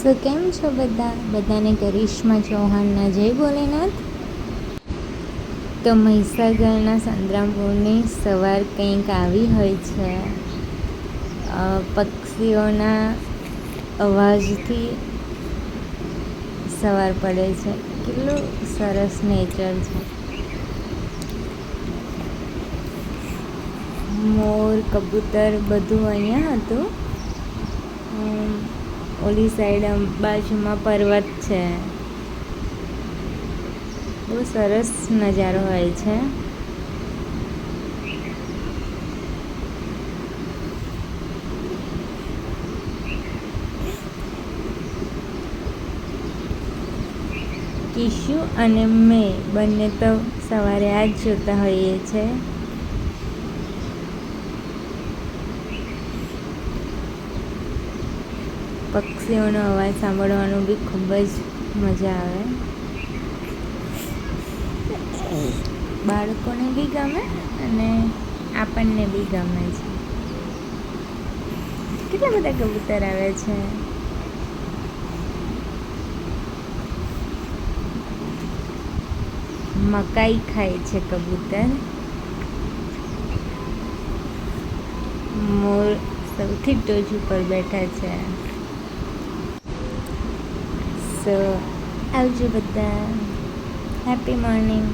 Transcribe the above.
કેમ છો બધાને કરિશ્મા ચૌહાણના જય ભોલેનાથ। તો મહીસાગરના સંતરામપુરની સવાર કંઈક આવી હોય છે। પક્ષીઓના અવાજથી સવાર પડે છે। કેટલું સરસ નેચર છે। મોર, કબૂતર બધું અહીંયા હતું। ઓલી સાઈડ બાજુમાં પર્વત છે। બહુ સરસ નજારો હોય છે। કિશુ અને મેં બંને તો સવારે આ જ જોતા હોઈએ છીએ। પક્ષીઓનો અવાજ સાંભળવાનું બી ખૂબ જ મજા આવે। બાળકોને બી ગમે અને આપણને બી ગમે છે। કેટલા બધા કબૂતર આવે છે। મકાઈ ખાય છે કબૂતર। મોર સૌથી ટોચ ઉપર બેઠા છે। સો આવજો બધા, હેપી મોર્નિંગ।